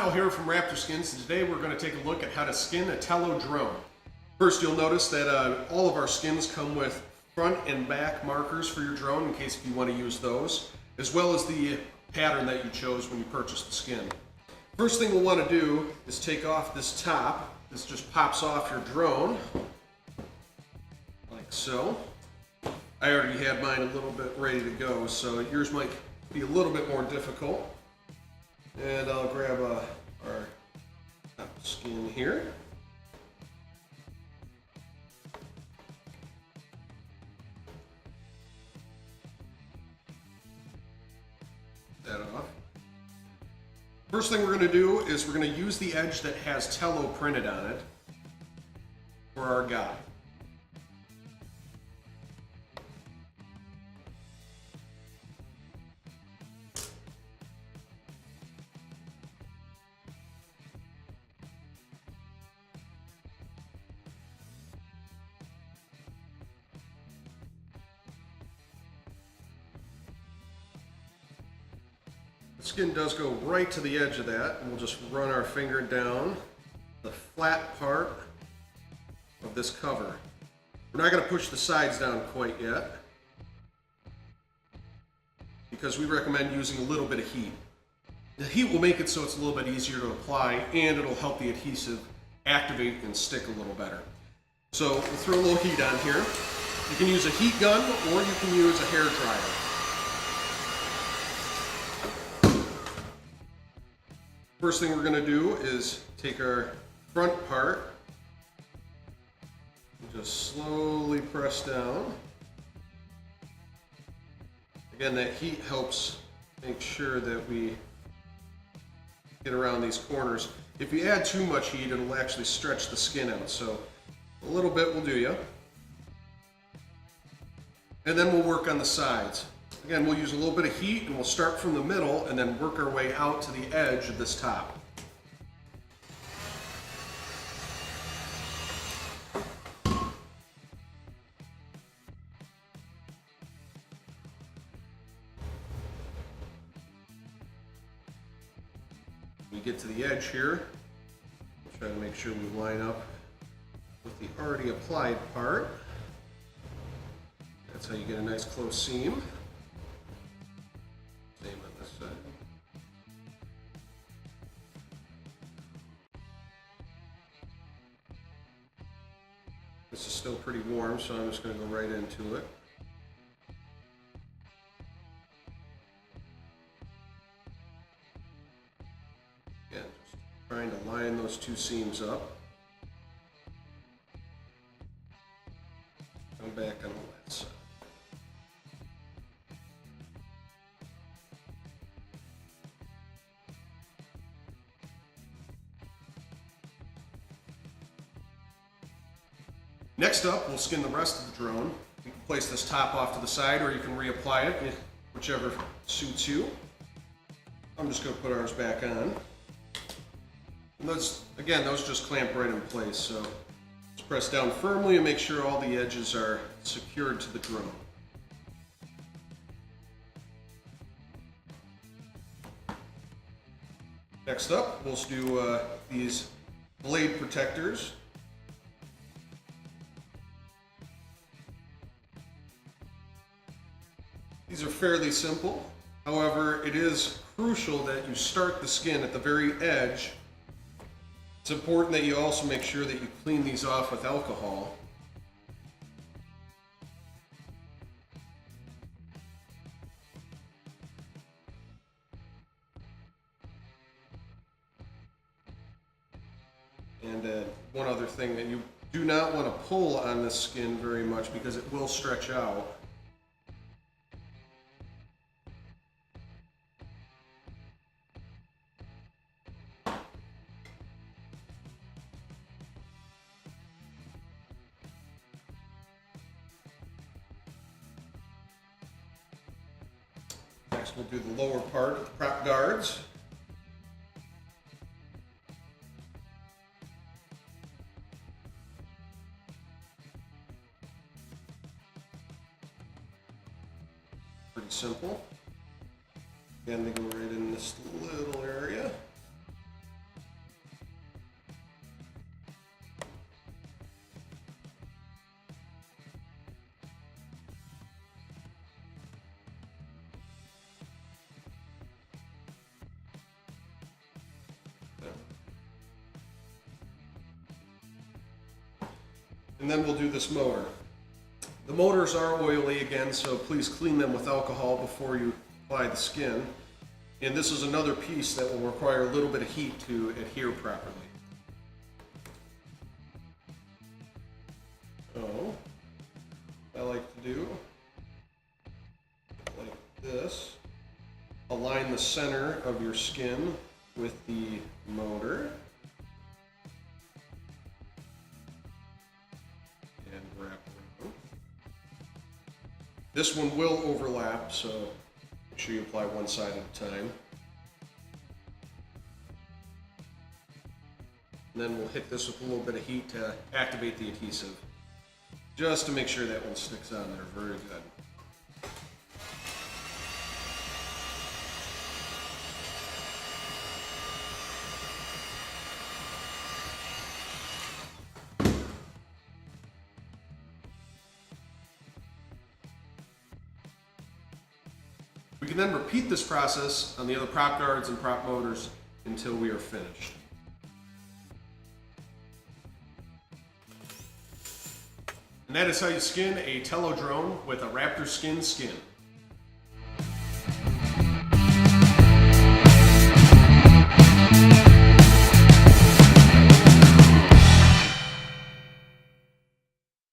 Kyle here from WraptorSkinz, and today we're going to take a look at how to skin a Tello drone. First, you'll notice that all of our skins come with front and back markers for your drone in case if you want to use those, as well as the pattern that you chose when you purchased the skin. First thing we'll want to do is take off this top. This just pops off your drone, like so. I already had mine a little bit ready to go, so yours might be a little bit more difficult. And I'll grab our top skin here. That off. First thing we're going to do is we're going to use the edge that has Tello printed on it for our guide. The skin does go right to the edge of that, and we'll just run our finger down the flat part of this cover. We're not going to push the sides down quite yet, because we recommend using a little bit of heat. The heat will make it so it's a little bit easier to apply, and it'll help the adhesive activate and stick a little better. So we'll throw a little heat on here. You can use a heat gun, or you can use a hair dryer. First thing we're going to do is take our front part and just slowly press down. Again, that heat helps make sure that we get around these corners. If you add too much heat, it'll actually stretch the skin out, so a little bit will do you. And then we'll work on the sides. Again, we'll use a little bit of heat, and we'll start from the middle and then work our way out to the edge of this top. When we get to the edge here, we'll try to make sure we line up with the already applied part. That's how you get a nice close seam. Same on this side. This is still pretty warm, so I'm just going to go right into it. Again, just trying to line those two seams up. Come back on the left side. Next up, we'll skin the rest of the drone. You can place this top off to the side, or you can reapply it, whichever suits you. I'm just going to put ours back on. And those just clamp right in place, so just press down firmly and make sure all the edges are secured to the drone. Next up, we'll do these blade protectors. These are fairly simple. However, it is crucial that you start the skin at the very edge. It's important that you also make sure that you clean these off with alcohol. And one other thing, that you do not want to pull on this skin very much because it will stretch out. Next, we'll do the lower part of the prop guards. Pretty simple. Again, they go right in this little area. And then we'll do this motor. The motors are oily again, so please clean them with alcohol before you apply the skin. And this is another piece that will require a little bit of heat to adhere properly. So, I like to do like this. Align the center of your skin with the motor. And wrap around. This one will overlap, so make sure you apply one side at a time. And then we'll hit this with a little bit of heat to activate the adhesive, just to make sure that one sticks on there very good. We can then repeat this process on the other prop guards and prop motors until we are finished. And that is how you skin a Tello drone with a WraptorSkinz Skin.